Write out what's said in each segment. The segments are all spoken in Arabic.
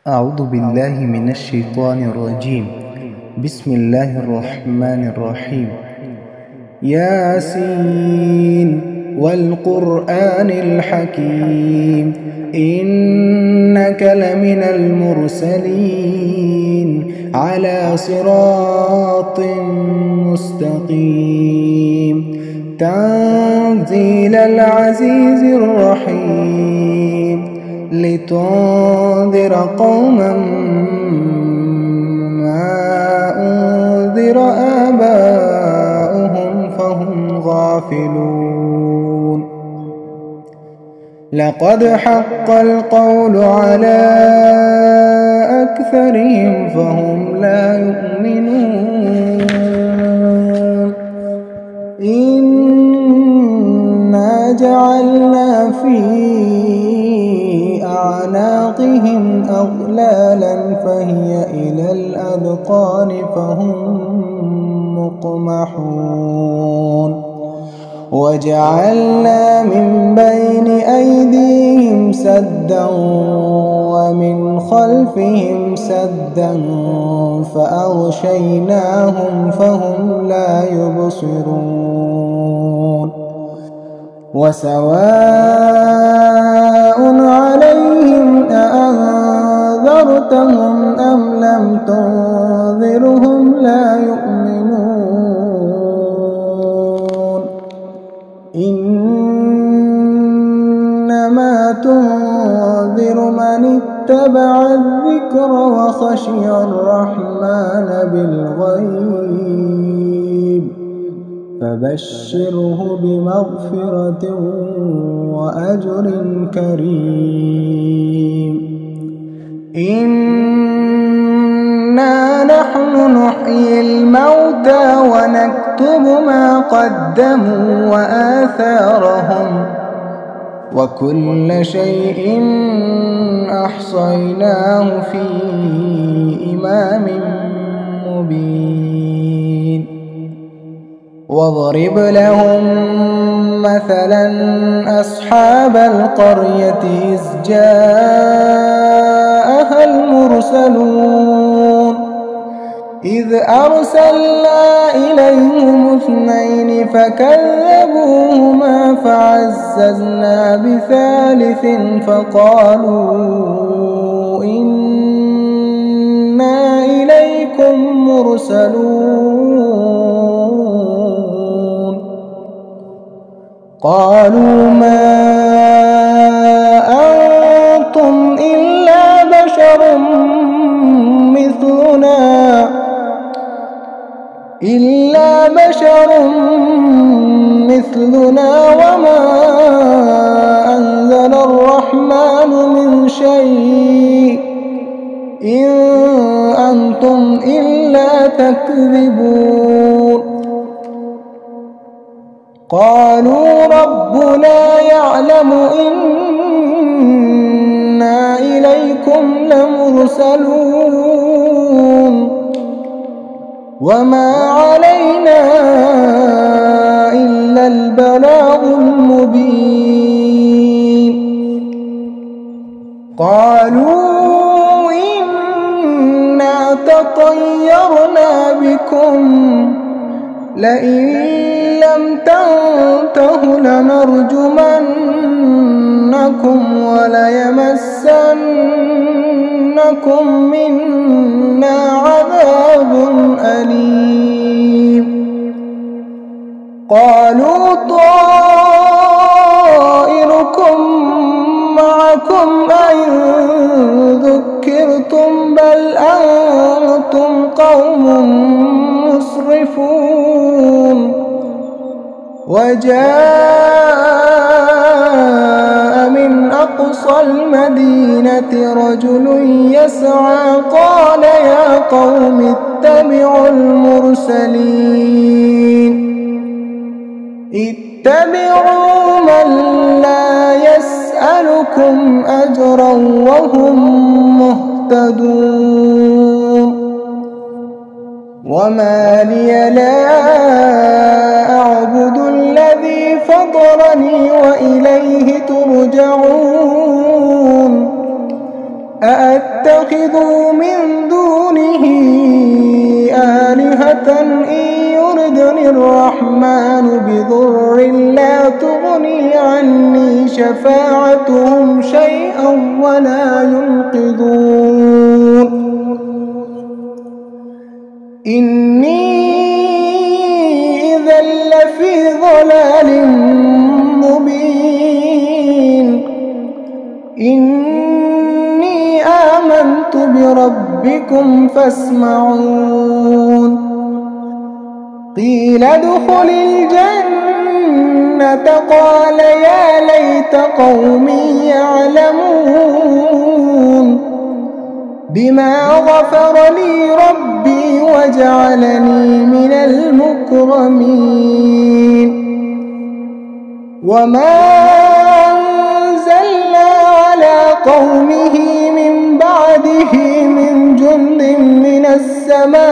أعوذ بالله من الشيطان الرجيم. بسم الله الرحمن الرحيم. ياسين والقرآن الحكيم إنك لمن المرسلين على صراط مستقيم تنزيل العزيز الرحيم لتنذر قوما ما أنذر آباؤهم فهم غافلون. لقد حق القول على أكثرهم فهم لا يؤمنون. إنا جعلنا في أعناقهم أغلالا فهي إلى الأذقان فهم مقمحون. وجعلنا من بين أيديهم سدا ومن خلفهم سدا فأغشيناهم فهم لا يبصرون. وسواء عليهم أأنذرتهم أم لم تنذرهم لا يؤمنون. إنما تنذر من اتبع الذكر وخشي الرحمن بالغيب فبشره بمغفرة وأجر كريم. إنا نحن نحيي الموتى ونكتب ما قدموا وآثارهم وكل شيء أحصيناه في إمام مبين. واضرب لهم مثلا أصحاب القرية إذ جاءها المرسلون إذ أرسلنا إليهم 2 فكذبوهما فعززنا بثالث فقالوا إنا إليكم مرسلون. قالوا ما أنتم إلا بشر مثلنا وما أنزل الرحمن من شيء إن أنتم إلا تكذبون. قالوا ربنا يعلم إنا إليكم لمرسلون وما علينا إلا البلاغ المبين. قالوا إنا تطيرنا بكم لئن لم تنتهوا لنرجمنكم وليمسنكم منا عذاب أليم. قالوا طائركم معكم أئن ذكرتم بل أنتم قوم مسرفون. وجاء من أقصى المدينة رجل يسعى قال يا قوم اتبعوا المرسلين اتبعوا من لا يسألكم أجرا وهم مهتدون. وما لي لا أعبد الذي فطرني وإليه ترجعون. أأتخذ تتخذوا من دونه آلهة إن يردني الرحمن بضر لا تغني عني شفاعتهم شيئا ولا ينقذون إني إذا لفي ضلال مبين إني آمنت بربكم فاسمعون قيل ادخل الجنة قال يا ليت قومي يعلمون بما غفر لي ربي وجعلني من المكرمين وما أنزلنا على قومه من بعده من جند من السماء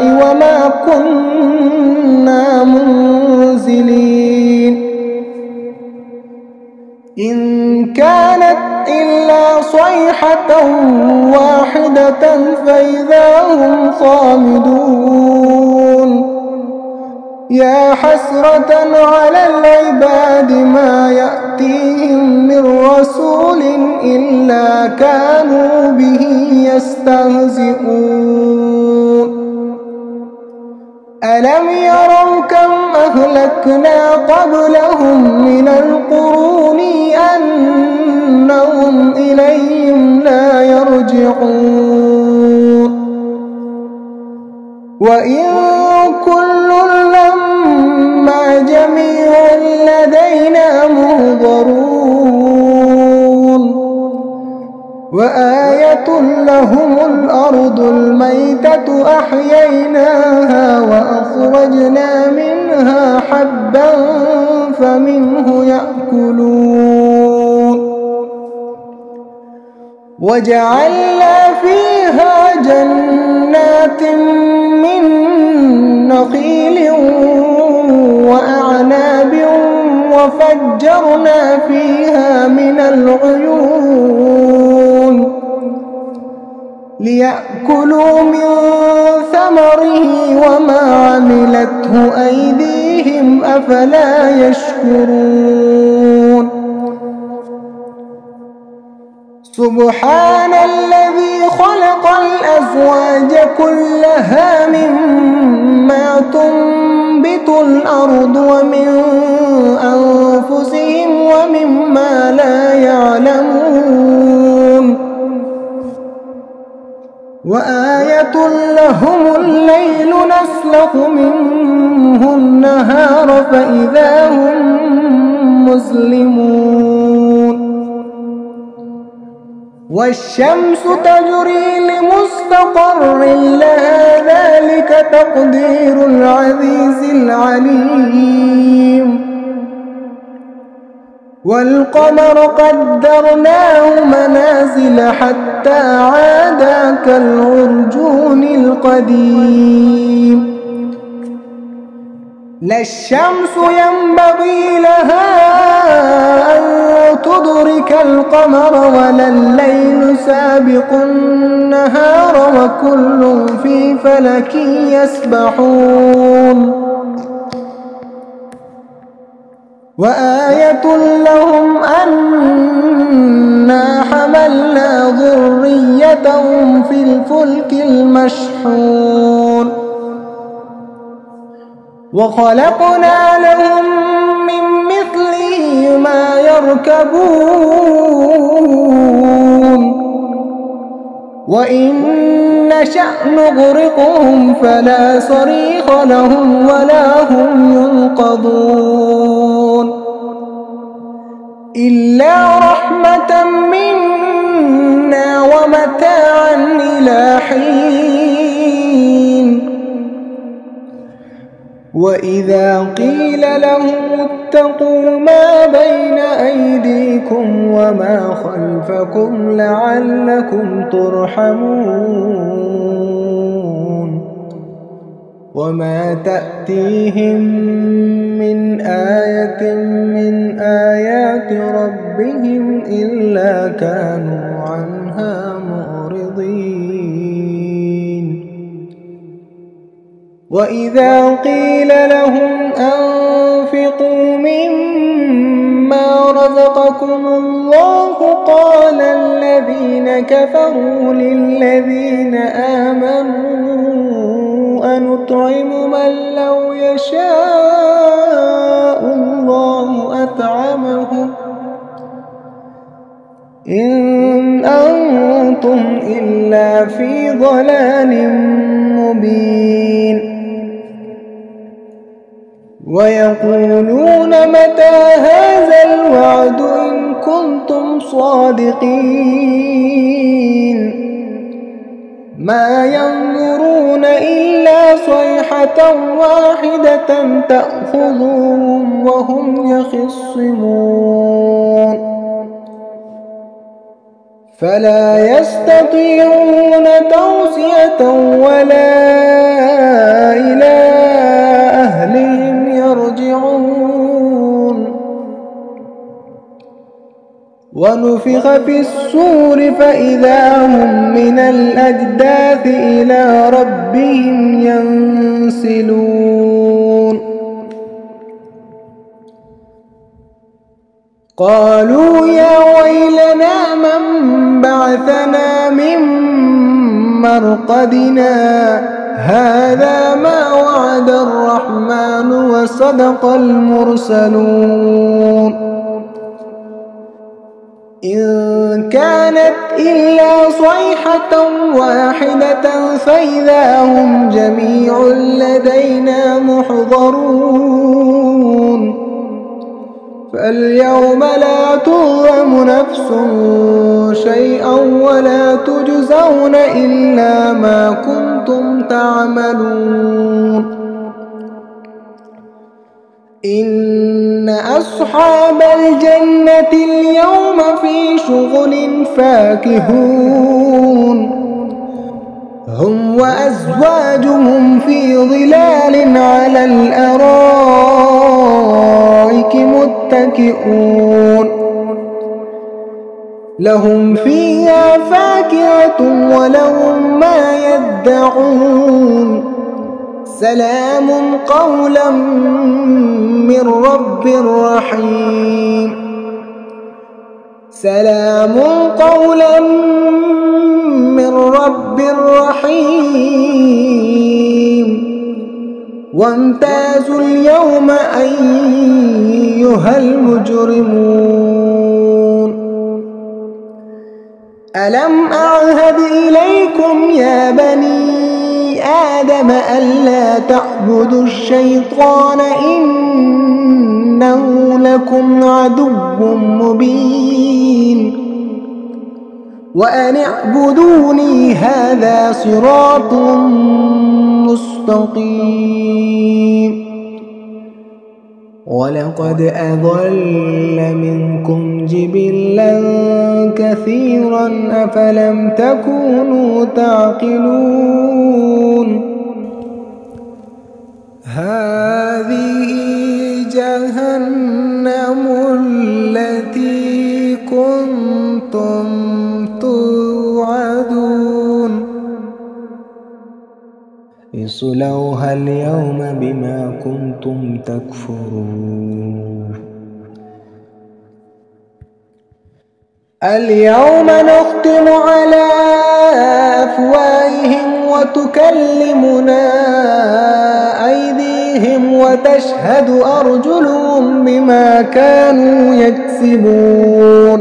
وما كنا منزلين إن كانت إلا صيحة واحدة فإذا هم خامدون يا حسرة على العباد ما يأتيهم من رسول إلا كانوا به يستهزئون ألم يروا كم أهلكنا قبلهم من القرون أنهم إليهم لا يرجعون وإن كل لما جميع لدينا محضرون وآية لهم الأرض الميتة أحييناها وأخرجنا منها حبا فمنه يأكلون وجعلنا فيها جنات من نخيل وأعناب وفجرنا فيها من العيون ليأكلوا من ثمره وما عملته أيديهم أفلا يشكرون سبحان الذي خلق الأزواج كلها مما تنبت الأرض ومن أنفسهم ومما لا يعلمون وآية لهم الليل نسلخ منه النهار فإذا هم مظلمون والشمس تجري لمستقر لها ذلك تقدير العزيز العليم والقمر قدرناه منازل حتى عادا كالعرجون القديم لا الشمس ينبغي لها أن تدرك القمر ولا الليل سابق النهار وكل في فلك يسبحون وآية لهم أنا حملنا ذريتهم في الفلك المشحون وخلقنا لهم من مثله ما يركبون وإن نشأ نغرقهم فلا صريخ لهم ولا هم ينقذون إلا رحمة منا ومتاعا إلى حين وإذا قيل لهم اتقوا ما بين أيديكم وما خلفكم لعلكم ترحمون وما تأتيهم من آية من آيات ربهم إلا كانوا عنها معرضين. وإذا قيل لهم أنفقوا مما رزقكم الله قال الذين كفروا للذين آمنوا أنطعم من لو يشاء الله أطعمه إن أنتم إلا في ضلال مبين. ويقولون متى هذا الوعد إن كنتم صادقين ما ينظرون إلا صيحة واحدة تأخذهم وهم يخصمون فلا يستطيعون توصية ولا إلى أهلهم يرجعون. ونفخ في الصور فإذا هم من الأجداث إلى ربهم ينسلون. قالوا يا ويلنا من بعثنا من مرقدنا هذا ما وعد الرحمن وصدق المرسلون. إن كانت إلا صيحة واحدة فإذا هم جميع لدينا محضرون. فاليوم لا تظلم نفس شيئا ولا تجزون إلا ما كنتم تعملون. إن أصحاب الجنة اليوم في شغل فاكهون هم وأزواجهم في ظلال على الأرائك متكئون لهم فيها فاكهة ولهم ما يدعون سلام قولا من رب رحيم. سلام قولا من رب رحيم. وامتازوا اليوم أيها المجرمون ألم أعهد إليكم يا بني آدم ألا تعبدوا الشيطان إنه لكم عدو مبين وأن اعبدوني هذا صراط مستقيم. ولقد أضل منكم جبلا كثيرا أفلم تكونوا تعقلون. هذه جهنم التي كنتم توعدون اصلوها اليوم بما كنتم تكفرون. اليوم نختم على أفواههم وتكلمنا أيديهم وتشهد أرجلهم بما كانوا يكسبون.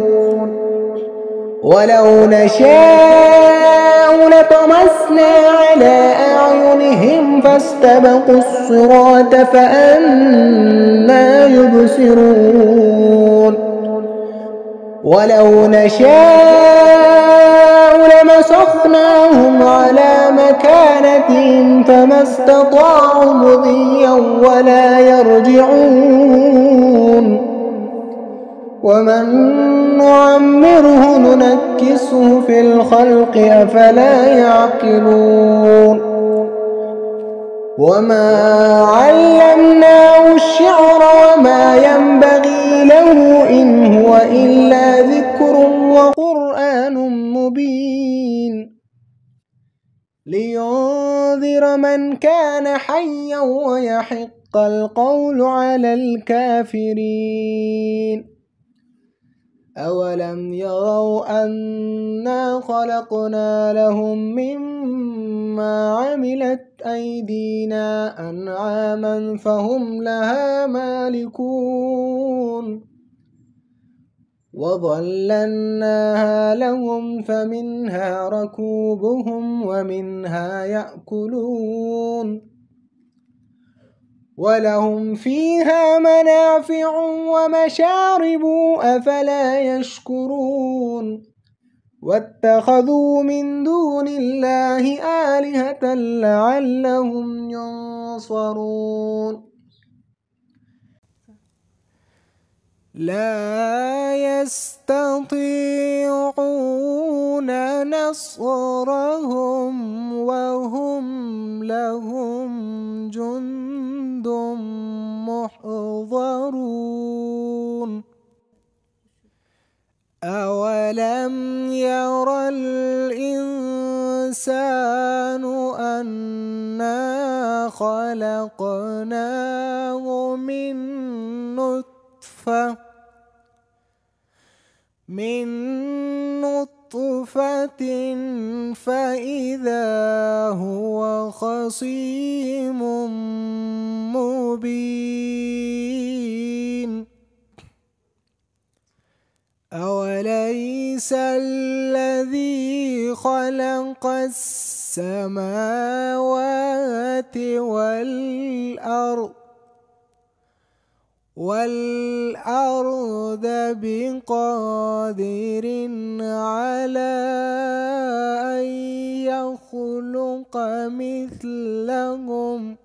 ولو نشاء لطمسنا على أعينهم فاستبقوا الصراط فأنى يبصرون. ولو نشاء لمسخناهم على مكانتهم فما استطاعوا مضيا ولا يرجعون. ومن نعمره ننكسه في الخلق أفلا يعقلون. وما علمناه الشعر وما ينبغي له إن هو إلا ذكر وقرآن مبين لينذر من كان حيا ويحق القول على الكافرين أولم يروا أنا خلقنا لهم مما عملت أيدينا أنعاما فهم لها مالكون وظللناها لهم فمنها ركوبهم ومنها يأكلون ولهم فيها منافع ومشارب أفلا يشكرون واتخذوا من دون الله آلهة لعلهم ينصرون لا يستطيعون نصرهم وهم لهم جند محضرون أولم ير الإنسان أنا خلقناه من نطفة فإذا هو خصيم مبين أوليس الذي خلق السماوات والأرض بقادر على أن يخلق مثلهم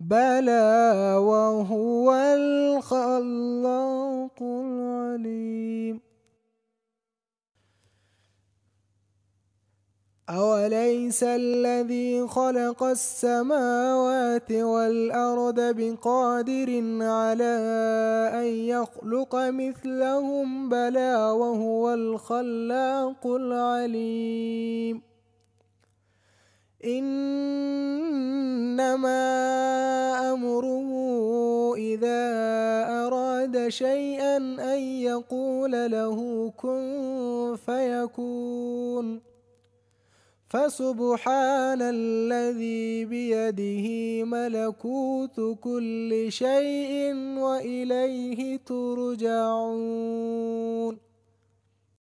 بلى وهو الخلاق العليم أوليس الذي خلق السماوات والأرض بقادر على أن يخلق مثلهم بلى وهو الخلاق العليم إنما أمره إذا أراد شيئا أن يقول له كن فيكون فسبحان الذي بيده ملكوت كل شيء وإليه ترجعون